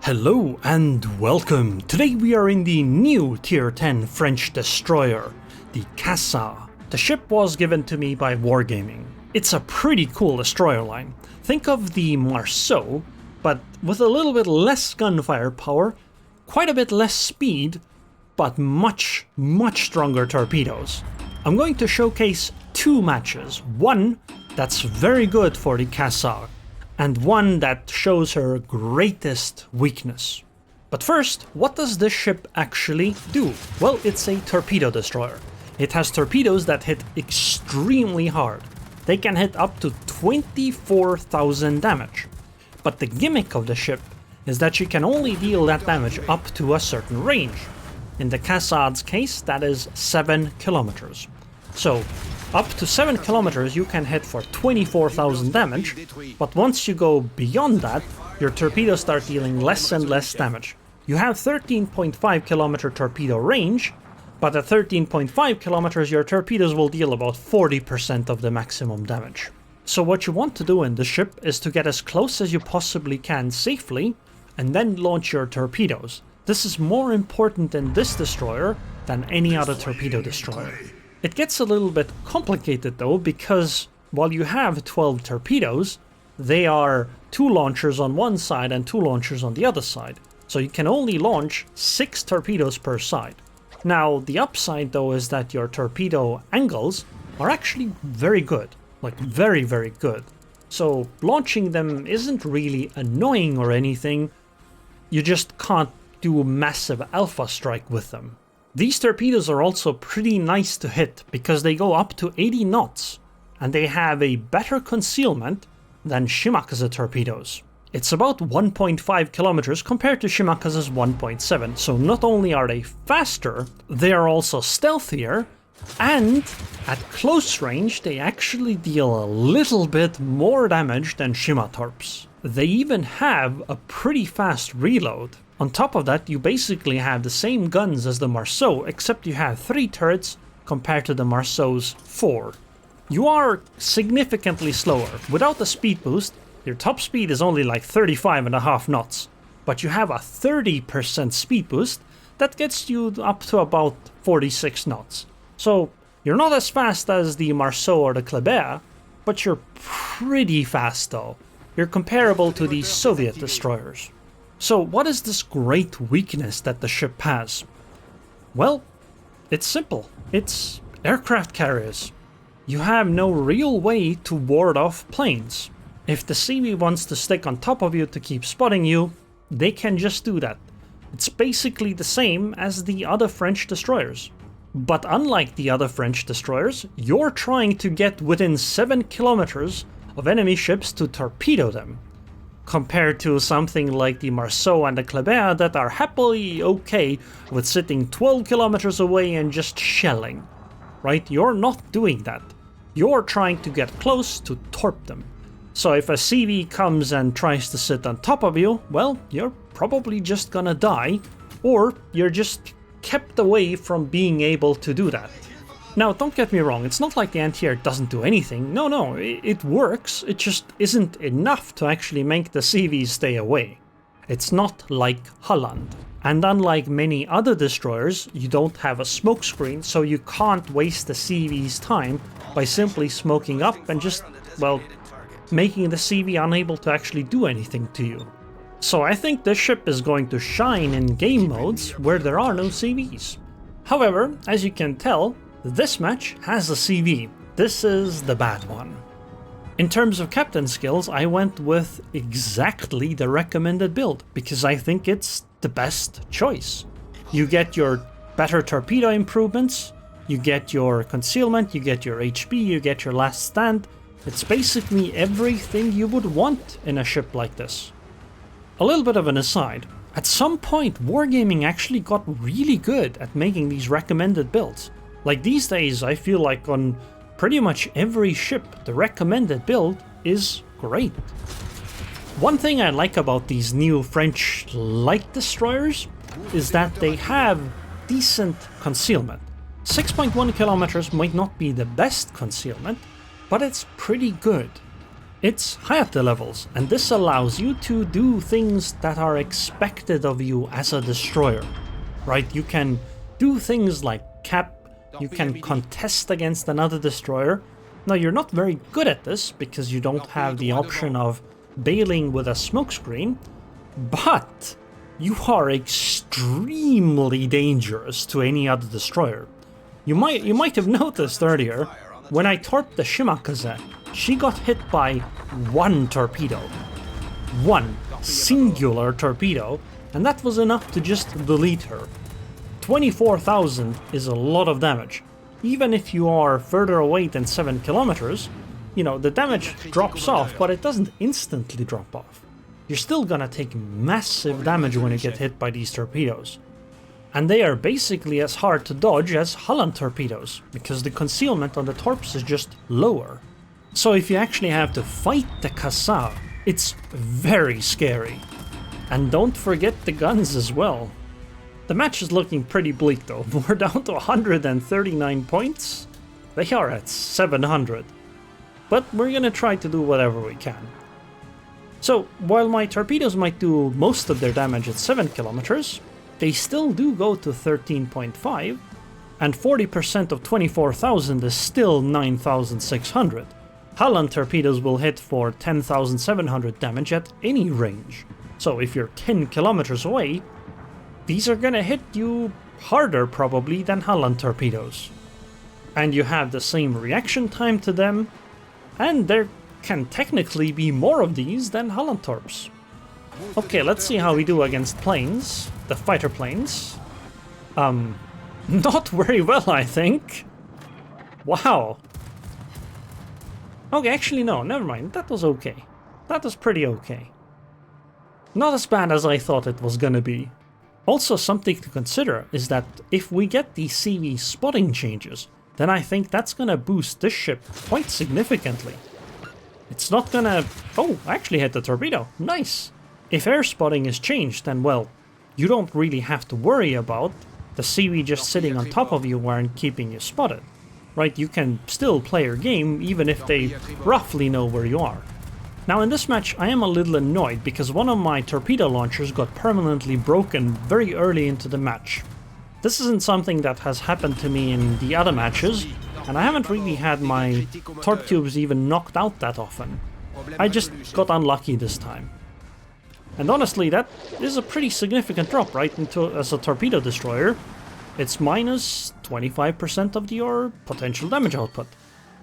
Hello and welcome! Today we are in the new Tier 10 French destroyer, the Cassard. The ship was given to me by Wargaming. It's a pretty cool destroyer line. Think of the Marceau, but with a little bit less gunfire power, quite a bit less speed, but much stronger torpedoes. I'm going to showcase two matches. One that's very good for the Cassard, and one that shows her greatest weakness. But first, what does this ship actually do? Well, it's a torpedo destroyer. It has torpedoes that hit extremely hard. They can hit up to 24,000 damage. But the gimmick of the ship is that she can only deal that damage up to a certain range. In the Cassard's case, that is 7 kilometers. So, up to 7 kilometers you can hit for 24,000 damage, but once you go beyond that, your torpedoes start dealing less and less damage. You have 13.5 kilometer torpedo range, but at 13.5 kilometers your torpedoes will deal about 40% of the maximum damage. So what you want to do in the ship is to get as close as you possibly can safely, and then launch your torpedoes. This is more important in this destroyer than any other torpedo destroyer. It gets a little bit complicated though, because while you have 12 torpedoes, they are 2 launchers on one side and 2 launchers on the other side. So you can only launch 6 torpedoes per side. Now the upside though is that your torpedo angles are actually very good, like very good. So launching them isn't really annoying or anything, you just can't do a massive alpha strike with them. These torpedoes are also pretty nice to hit because they go up to 80 knots and they have a better concealment than Shimakaze torpedoes. It's about 1.5 kilometers compared to Shimakaze's 1.7, so not only are they faster, they are also stealthier, and at close range they actually deal a little bit more damage than Shima torps. They even have a pretty fast reload. On top of that, you basically have the same guns as the Marceau, except you have 3 turrets compared to the Marceau's 4. You are significantly slower. Without the speed boost, your top speed is only like 35.5 knots, but you have a 30% speed boost that gets you up to about 46 knots. So you're not as fast as the Marceau or the Kleber, but you're pretty fast though. You're comparable to the Soviet destroyers. So what is this great weakness that the ship has? Well, it's simple. It's aircraft carriers. You have no real way to ward off planes. If the CV wants to stick on top of you to keep spotting you, they can just do that. It's basically the same as the other French destroyers. But unlike the other French destroyers, you're trying to get within 7 kilometers of enemy ships to torpedo them, compared to something like the Marceau and the Kleber that are happily okay with sitting 12 kilometers away and just shelling. Right? You're not doing that. You're trying to get close to torp them. So if a CV comes and tries to sit on top of you, well, you're probably just gonna die, or you're just kept away from being able to do that. Now, don't get me wrong, it's not like the anti-air doesn't do anything. No, it works, it just isn't enough to actually make the CVs stay away. It's not like Holland. And unlike many other destroyers, you don't have a smoke screen, so you can't waste the CV's time by simply smoking up and just, well, making the CV unable to actually do anything to you. So I think this ship is going to shine in game modes where there are no CVs. However, as you can tell, this match has a CV. This is the bad one. In terms of captain skills, I went with exactly the recommended build, because I think it's the best choice. You get your better torpedo improvements, you get your concealment, you get your HP, you get your last stand. It's basically everything you would want in a ship like this. A little bit of an aside, at some point Wargaming actually got really good at making these recommended builds. Like these days, I feel like on pretty much every ship, the recommended build is great. One thing I like about these new French light destroyers is that they have decent concealment. 6.1 kilometers might not be the best concealment, but it's pretty good. It's Hayate levels, and this allows you to do things that are expected of you as a destroyer, right? You can do things like cap, you can contest against another destroyer. Now you're not very good at this because you don't have the option of bailing with a smokescreen, but you are extremely dangerous to any other destroyer. You might have noticed earlier, when I torped the Shimakaze, she got hit by one torpedo. One singular torpedo, and that was enough to just delete her. 24,000 is a lot of damage. Even if you are further away than 7 kilometers, you know, the damage drops off, but it doesn't instantly drop off. You're still gonna take massive damage when you get hit by these torpedoes. And they are basically as hard to dodge as Holland torpedoes, because the concealment on the torps is just lower. So if you actually have to fight the Cassard, it's very scary. And don't forget the guns as well. The match is looking pretty bleak though. We're down to 139 points. They are at 700. But we're gonna try to do whatever we can. So, while my torpedoes might do most of their damage at 7 kilometers, they still do go to 13.5, and 40% of 24,000 is still 9,600. Holland torpedoes will hit for 10,700 damage at any range. So if you're 10 kilometers away, these are gonna hit you harder probably than Holland torpedoes. And you have the same reaction time to them, and there can technically be more of these than Holland torps. Okay, let's see how we do against planes, the fighter planes. Not very well, I think. Wow. Okay, actually no, never mind, that was okay. That was pretty okay. Not as bad as I thought it was gonna be. Also, something to consider is that if we get the CV spotting changes, then I think that's gonna boost this ship quite significantly. It's not gonna... Oh, I actually hit the torpedo. Nice! If air spotting is changed, then well, you don't really have to worry about the CV just sitting on top of you and keeping you spotted. Right, you can still play your game even if they roughly know where you are. Now in this match I am a little annoyed because one of my torpedo launchers got permanently broken very early into the match. This isn't something that has happened to me in the other matches, and I haven't really had my torp tubes even knocked out that often. I just got unlucky this time. And honestly, that is a pretty significant drop, right, as a torpedo destroyer. It's minus 25% of your potential damage output.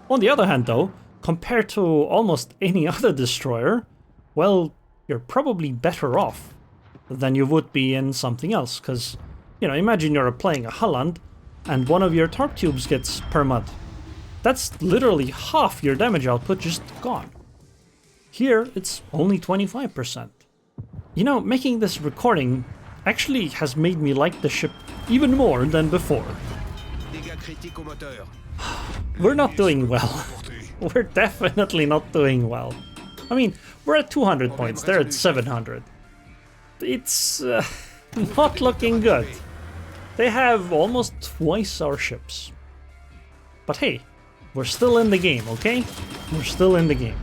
On the other hand though, compared to almost any other destroyer, well, you're probably better off than you would be in something else, because, you know, imagine you're playing a Holland and one of your torp tubes gets permud. That's literally half your damage output just gone. Here, it's only 25%. You know, making this recording actually has made me like the ship even more than before. We're not doing well. We're definitely not doing well. I mean, we're at 200 points, they're at 700. It's not looking good. They have almost twice our ships. But hey, we're still in the game, okay? We're still in the game.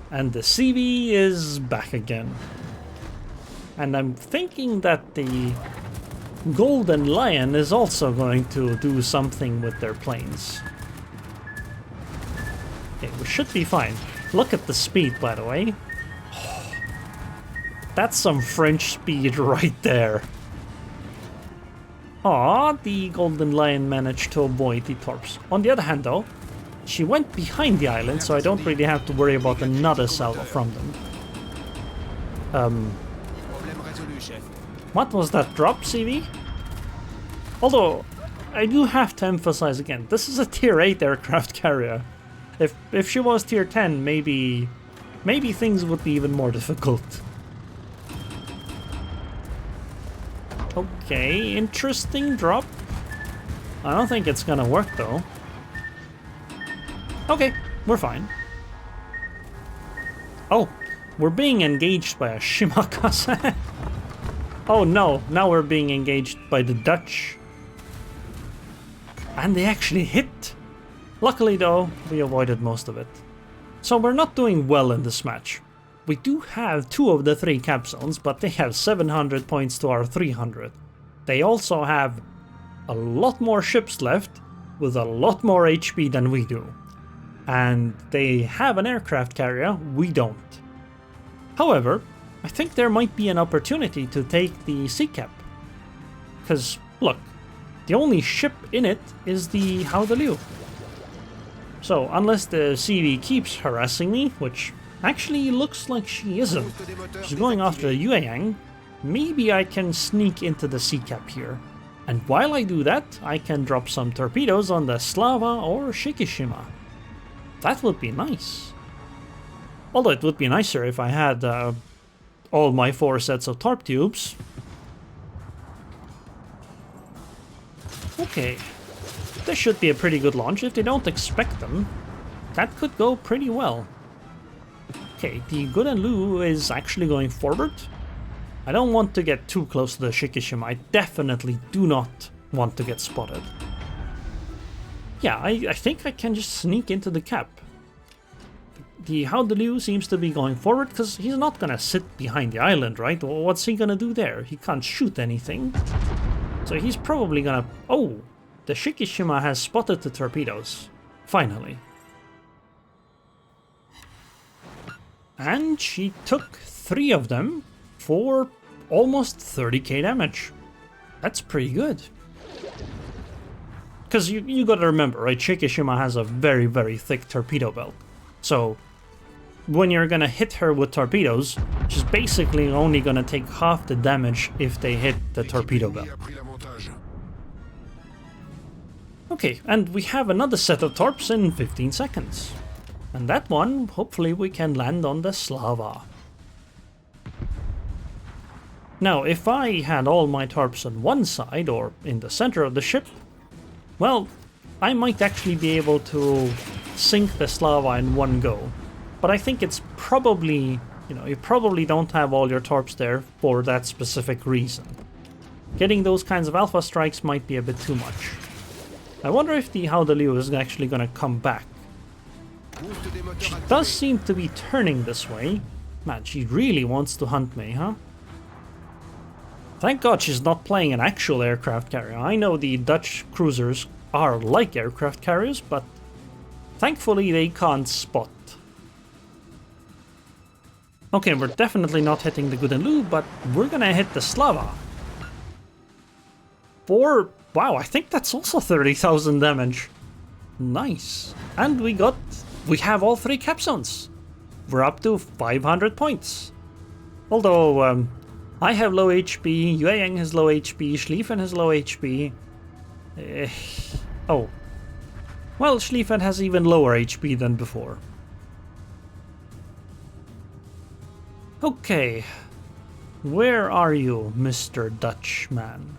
And the CV is back again. And I'm thinking that the Golden Lion is also going to do something with their planes. Okay, we should be fine. Look at the speed, by the way. That's some French speed right there. Aw, the Golden Lion managed to avoid the torps. On the other hand though, she went behind the island, so I don't really have to worry about another salvo from them. What was that drop, CV? Although, I do have to emphasize again, this is a tier 8 aircraft carrier. If she was tier 10, maybe things would be even more difficult. Okay, interesting drop. I don't think it's gonna work though. Okay, we're fine. Oh, we're being engaged by a Shimakaze. Oh no, now we're being engaged by the Dutch. And they actually hit. Luckily though, we avoided most of it. So we're not doing well in this match. We do have 2 of the 3 cap zones, but they have 700 points to our 300. They also have a lot more ships left, with a lot more HP than we do. And they have an aircraft carrier, we don't. However, I think there might be an opportunity to take the sea cap. Because, look, the only ship in it is the Haudeliu. So, unless the CV keeps harassing me, which actually looks like she isn't, she's going after the Yueyang, maybe I can sneak into the sea cap here. And while I do that, I can drop some torpedoes on the Slava or Shikishima. That would be nice. Although it would be nicer if I had all my 4 sets of torp tubes. Okay, this should be a pretty good launch. If they don't expect them, that could go pretty well. Okay, the Gudanlu is actually going forward. I don't want to get too close to the Shikishima. I definitely do not want to get spotted. Yeah, I think I can just sneak into the cap. The Haudeliu seems to be going forward because he's not gonna sit behind the island, right? What's he gonna do there? He can't shoot anything. So he's probably gonna... Oh! The Shikishima has spotted the torpedoes. Finally. And she took 3 of them for almost 30k damage. That's pretty good. Because you gotta remember, right? Shikishima has a very, very thick torpedo belt. So when you're gonna hit her with torpedoes, she's basically only gonna take half the damage if they hit the torpedo belt. Okay, and we have another set of torps in 15 seconds. And that one, hopefully we can land on the Slava. Now, if I had all my torps on one side, or in the center of the ship, well, I might actually be able to sink the Slava in one go. But I think it's probably, you probably don't have all your torps there for that specific reason. Getting those kinds of alpha strikes might be a bit too much. I wonder if the Haudeliu is actually going to come back. She does seem to be turning this way. Man, she really wants to hunt me, huh? Thank God she's not playing an actual aircraft carrier. I know the Dutch cruisers are like aircraft carriers, but thankfully they can't spot. Okay, we're definitely not hitting the Gudanlu, but we're gonna hit the Slava. Wow, I think that's also 30,000 damage. Nice. And we have all 3 cap zones. We're up to 500 points. Although, I have low HP, Yueyang has low HP, Schlieffen has low HP. Oh. Well, Schlieffen has even lower HP than before. Okay. Where are you, Mr. Dutchman?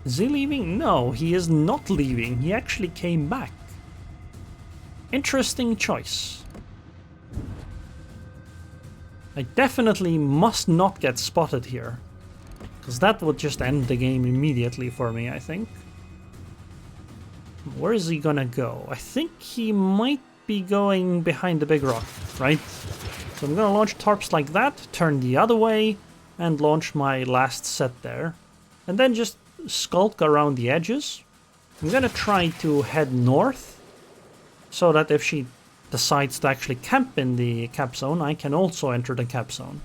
Is he leaving? No, he is not leaving. He actually came back. Interesting choice. I definitely must not get spotted here, because that would just end the game immediately for me, I think. Where is he gonna go? I think he might be going behind the big rock, right? So I'm gonna launch torps like that, turn the other way, and launch my last set there. And then just skulk around the edges. I'm gonna try to head north, so that if she decides to actually camp in the cap zone, I can also enter the cap zone.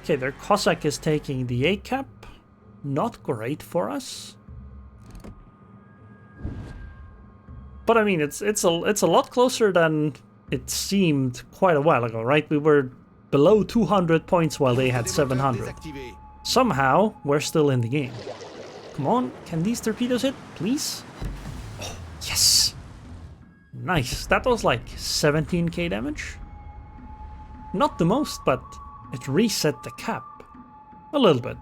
Okay, their Cossack is taking the A cap. Not great for us. But I mean, it's a lot closer than it seemed quite a while ago, right? We were below 200 points while they had 700. Somehow, we're still in the game. Come on, can these torpedoes hit, please? Oh, yes! Nice, that was like 17k damage. Not the most, but it reset the cap. A little bit.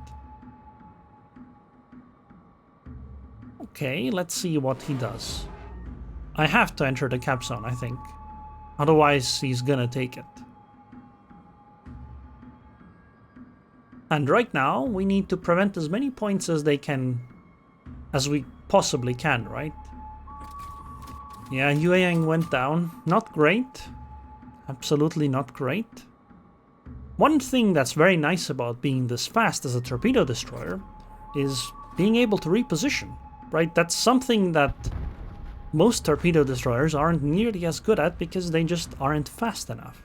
Okay, let's see what he does. I have to enter the cap zone, I think. Otherwise, he's gonna take it. And right now, we need to prevent as many points as we possibly can, right? Yeah, Yueyang went down. Not great. Absolutely not great. One thing that's very nice about being this fast as a torpedo destroyer is being able to reposition, right? That's something that most torpedo destroyers aren't nearly as good at because they just aren't fast enough.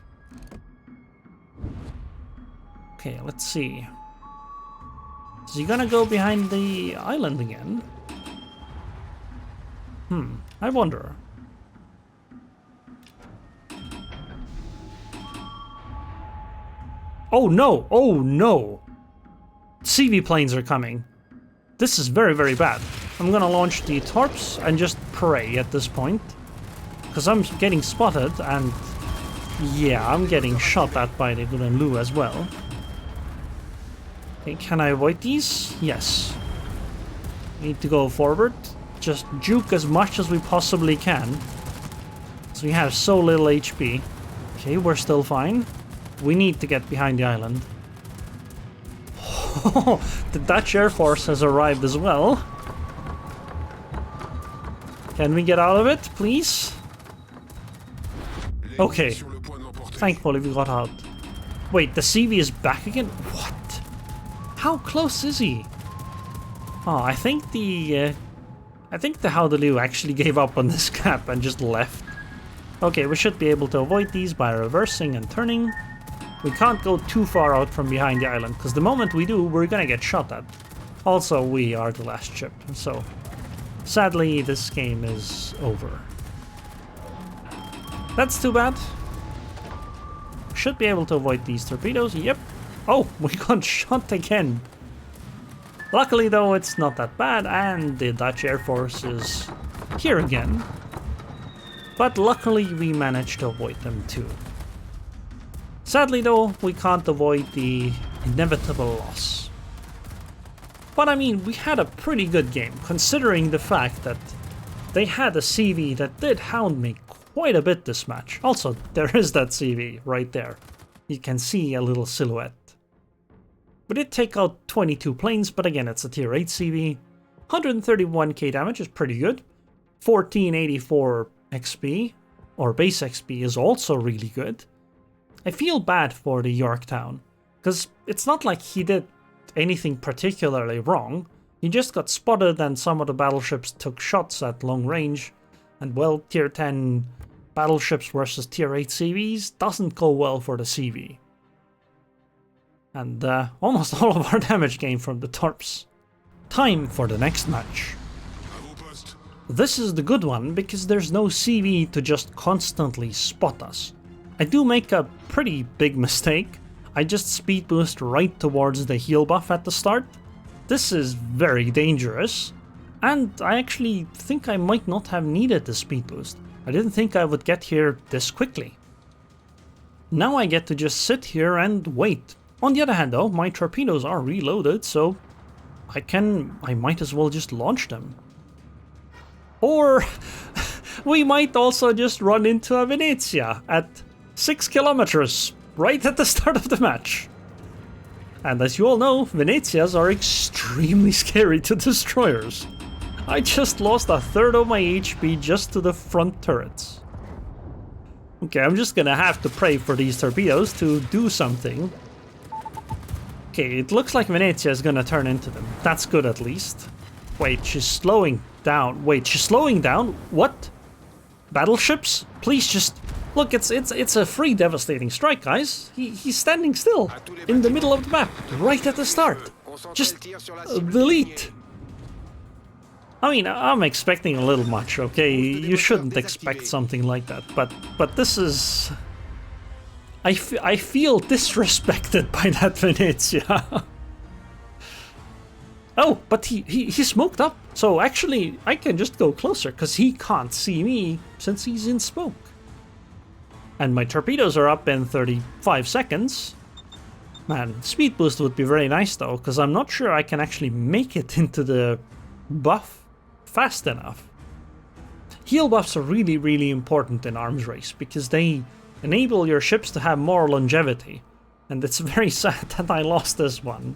Okay, let's see. Is he gonna go behind the island again? I wonder. Oh no! Oh no! CV planes are coming. This is very, very bad. I'm gonna launch the torps and just pray at this point. Because I'm getting spotted and... yeah, I'm getting shot at by the Gurren Lu as well. Okay, can I avoid these? Yes. Need to go forward. Just juke as much as we possibly can. So we have so little HP. Okay, we're still fine. We need to get behind the island. The Dutch Air Force has arrived as well. Can we get out of it, please? Okay. Thankfully we got out. Wait, the CV is back again? What? How close is he? Oh, I think the Howdelu actually gave up on this cap and just left. Okay, we should be able to avoid these by reversing and turning. We can't go too far out from behind the island, because the moment we do, we're gonna get shot at. Also, we are the last ship, so sadly, this game is over. That's too bad. Should be able to avoid these torpedoes. Yep. Oh, we got shot again. Luckily, though, it's not that bad, and the Dutch Air Force is here again. But luckily, we managed to avoid them too. Sadly though, we can't avoid the inevitable loss. But I mean, we had a pretty good game, considering the fact that they had a CV that did hound me quite a bit this match. Also, there is that CV right there. You can see a little silhouette. We did take out 22 planes, but again, it's a tier 8 CV. 131k damage is pretty good. 1484 XP, or base XP, is also really good. I feel bad for the Yorktown, because it's not like he did anything particularly wrong. He just got spotted and some of the battleships took shots at long range, and well, tier 10 battleships versus tier 8 CVs doesn't go well for the CV. And almost all of our damage came from the torps. Time for the next match. This is the good one because there's no CV to just constantly spot us. I do make a pretty big mistake. I just speed boost right towards the heal buff at the start. This is very dangerous, and I actually think I might not have needed the speed boost. I didn't think I would get here this quickly. Now I get to just sit here and wait. On the other hand though, my torpedoes are reloaded, so I might as well just launch them. Or we might also just run into a Venezia at 6 kilometers right at the start of the match. And as you all know, Venezias are extremely scary to destroyers. I just lost a third of my HP just to the front turrets. Okay, I'm just gonna have to pray for these torpedoes to do something. Okay, it looks like Venezia is gonna turn into them. That's good at least. Wait, she's slowing down. Wait, she's slowing down? What? Battleships? Please just... Look, it's a free devastating strike, guys. He's standing still in the middle of the map, right at the start. Just delete. I mean, I'm expecting a little much, okay? You shouldn't expect something like that, but this is... I feel disrespected by that Venezia. Oh, but he smoked up. So actually, I can just go closer, because he can't see me since he's in smoke. And my torpedoes are up in 35 seconds. Man, speed boost would be very nice though, because I'm not sure I can actually make it into the buff fast enough. Heal buffs are really, really important in arms race, because they enable your ships to have more longevity. And it's very sad that I lost this one.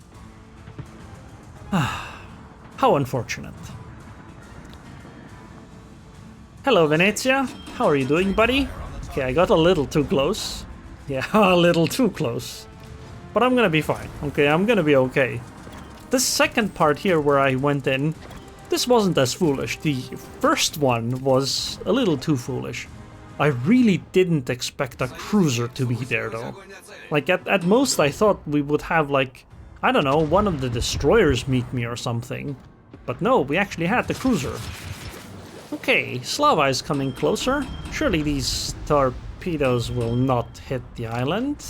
How unfortunate. Hello, Venezia. How are you doing, buddy? Okay, I got a little too close. Yeah, a little too close. But I'm gonna be fine. Okay, I'm gonna be okay. This second part here where I went in, this wasn't as foolish. The first one was a little too foolish. I really didn't expect a cruiser to be there though. Like at most I thought we would have like, I don't know, one of the destroyers meet me or something. But no, we actually had the cruiser. Okay, Slava is coming closer. Surely these torpedoes will not hit the island.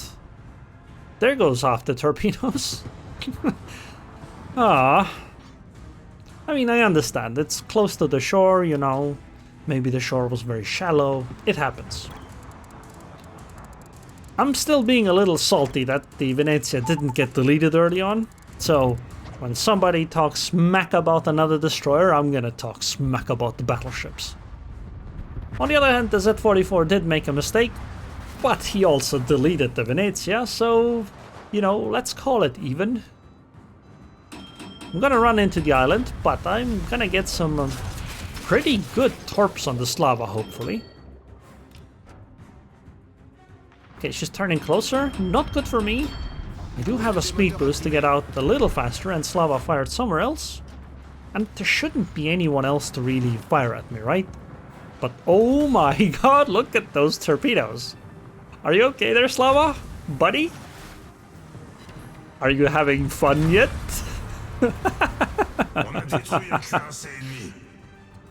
There goes half the torpedoes. Ah. I mean, I understand. It's close to the shore, you know. Maybe the shore was very shallow. It happens. I'm still being a little salty that the Venezia didn't get deleted early on. So, when somebody talks smack about another destroyer, I'm gonna talk smack about the battleships. On the other hand, the Z-44 did make a mistake, but he also deleted the Venezia, so, you know, let's call it even. I'm gonna run into the island, but I'm gonna get some pretty good torps on the Slava, hopefully. Okay, she's turning closer. Not good for me. I do have a speed boost to get out a little faster, and Slava fired somewhere else. And there shouldn't be anyone else to really fire at me, right? But oh my god, look at those torpedoes. Are you okay there, Slava? Buddy? Are you having fun yet?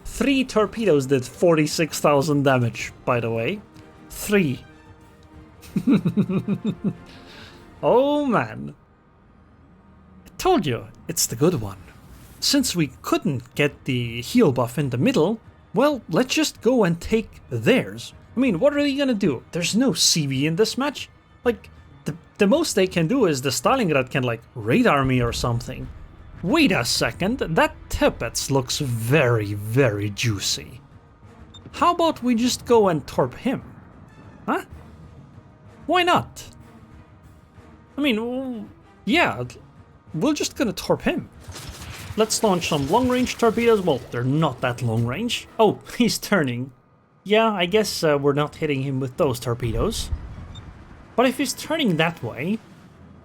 3 torpedoes did 46,000 damage, by the way. 3. Oh man. I told you, it's the good one. Since we couldn't get the heal buff in the middle, well, let's just go and take theirs. I mean, what are they gonna do? There's no CV in this match. Like, the most they can do is the Stalingrad can, like, radar me or something. Wait a second, that Tippets looks very, very juicy. How about we just go and torp him? Huh? Why not? I mean, yeah, we're just gonna torp him. Let's launch some long-range torpedoes. Well, they're not that long-range. Oh, he's turning. Yeah, I guess we're not hitting him with those torpedoes. But if he's turning that way,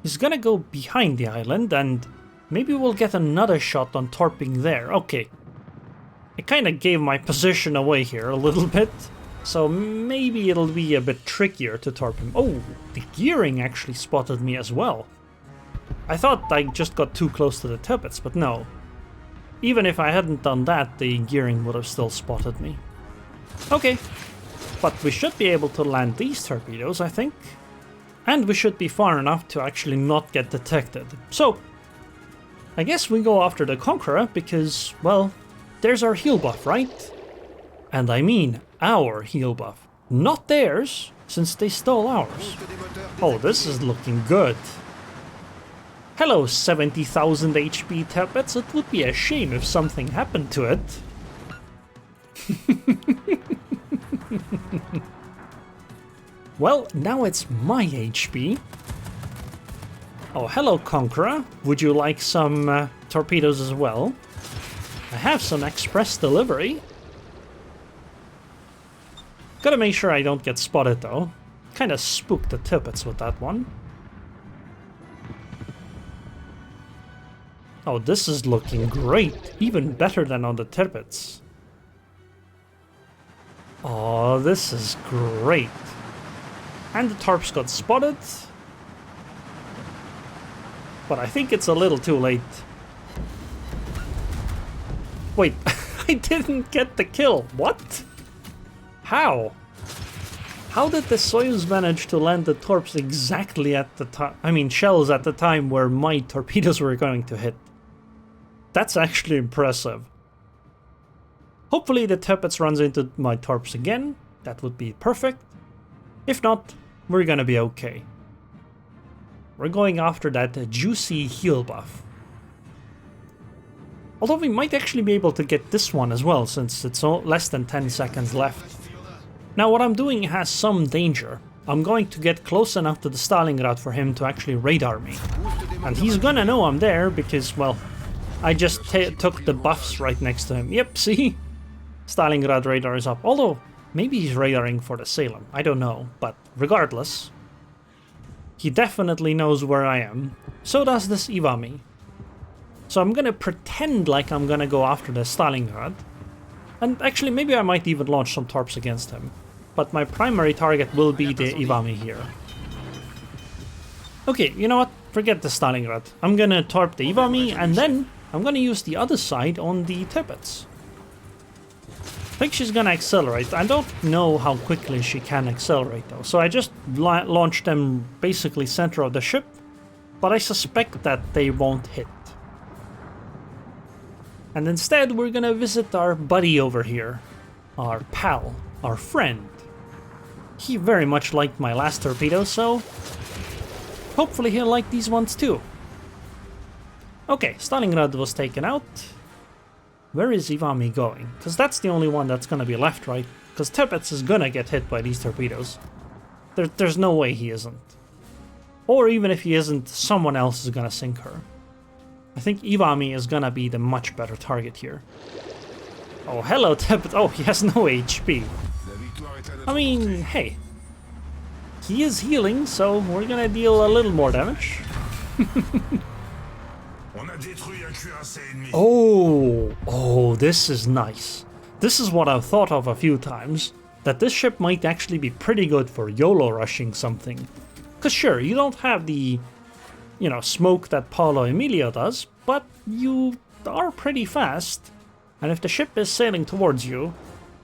he's gonna go behind the island and maybe we'll get another shot on torping there. Okay. I kind of gave my position away here a little bit, so maybe it'll be a bit trickier to torp him. Oh, the gearing actually spotted me as well. I thought I just got too close to the Tippets, but no. Even if I hadn't done that, the gearing would have still spotted me. Okay. But we should be able to land these torpedoes, I think. And we should be far enough to actually not get detected. So, I guess we go after the Conqueror because, well, there's our heal buff, right? And I mean our heal buff, not theirs, since they stole ours. Oh, this is looking good. Hello, 70,000 HP Tippets. It would be a shame if something happened to it. Well, now it's my HP. Oh, hello, Conqueror. Would you like some torpedoes as well? I have some express delivery. Gotta make sure I don't get spotted, though. Kinda spooked the Tippets with that one. Oh, this is looking great. Even better than on the Tippets. Oh, this is great. And the Torps got spotted. But I think it's a little too late. Wait, I didn't get the kill. What? How? How did the Soyuz manage to land the torps exactly at the time? I mean, shells at the time where my torpedoes were going to hit. That's actually impressive. Hopefully the Tippets runs into my torps again. That would be perfect. If not, we're gonna be okay. We're going after that juicy heal buff. Although we might actually be able to get this one as well, since it's less than 10 seconds left. Now what I'm doing has some danger. I'm going to get close enough to the Stalingrad for him to actually radar me. And he's gonna know I'm there because, well, I just took the buffs right next to him. Yep, see? Stalingrad radar is up. Although, maybe he's radaring for the Salem. I don't know. But regardless, he definitely knows where I am. So does this Ivami. So I'm gonna pretend like I'm gonna go after the Stalingrad. And actually, maybe I might even launch some torps against him. But my primary target will be the Ivami here. Okay, you know what? Forget the Stalingrad. I'm gonna torp the Ivami, and then I'm gonna use the other side on the Tippets. I think she's gonna accelerate. I don't know how quickly she can accelerate though. So I just launched them basically center of the ship. But I suspect that they won't hit. And instead we're gonna visit our buddy over here. Our pal. Our friend. He very much liked my last torpedo, so hopefully he'll like these ones too. Okay, Stalingrad was taken out. Where is Ivami going? Because that's the only one that's gonna be left, right? Because Tippets is gonna get hit by these torpedoes. There's no way he isn't. Or even if he isn't, someone else is gonna sink her. I think Ivami is gonna be the much better target here. Oh, hello, Tippet. Oh, he has no HP. I mean, hey. He is healing, so we're gonna deal a little more damage. Oh, this is nice. This is what I've thought of a few times. That this ship might actually be pretty good for YOLO rushing something. Because sure, you don't have the, you know, smoke that Paolo Emilio does, but you are pretty fast. And if the ship is sailing towards you,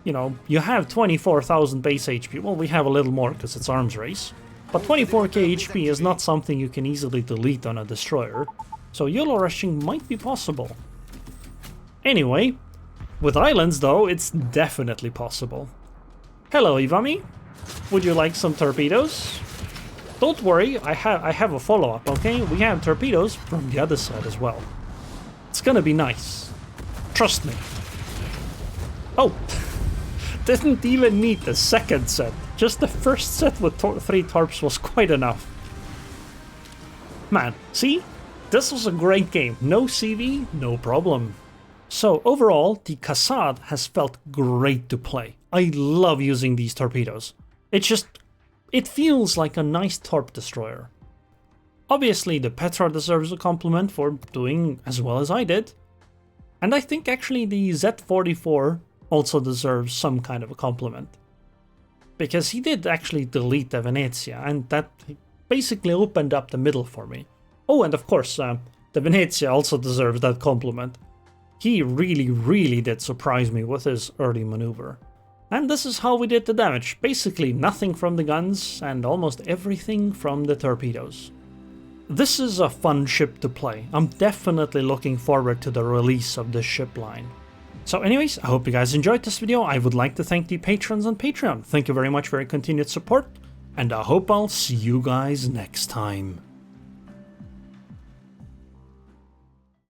you know, you have 24,000 base HP. Well, we have a little more because it's arms race. But 24k HP is not something you can easily delete on a destroyer. So YOLO rushing might be possible. Anyway, with islands though, it's definitely possible. Hello, Ivami. Would you like some torpedoes? Don't worry, I have a follow-up, okay? We have torpedoes from the other side as well. It's gonna be nice. Trust me. Oh, didn't even need the second set. Just the first set with 3 torps was quite enough. Man, see? This was a great game. No CV, no problem. So overall, the Cassard has felt great to play. I love using these torpedoes. It feels like a nice torp destroyer. Obviously, the Petrarch deserves a compliment for doing as well as I did. And I think actually the Z44 also deserves some kind of a compliment. Because he did actually delete the Venezia, and that basically opened up the middle for me. Oh, and of course, the Venezia also deserves that compliment. He really did surprise me with his early maneuver. And this is how we did the damage. Basically nothing from the guns and almost everything from the torpedoes. This is a fun ship to play. I'm definitely looking forward to the release of this ship line. So anyways, I hope you guys enjoyed this video. I would like to thank the patrons on Patreon. Thank you very much for your continued support, and I hope I'll see you guys next time.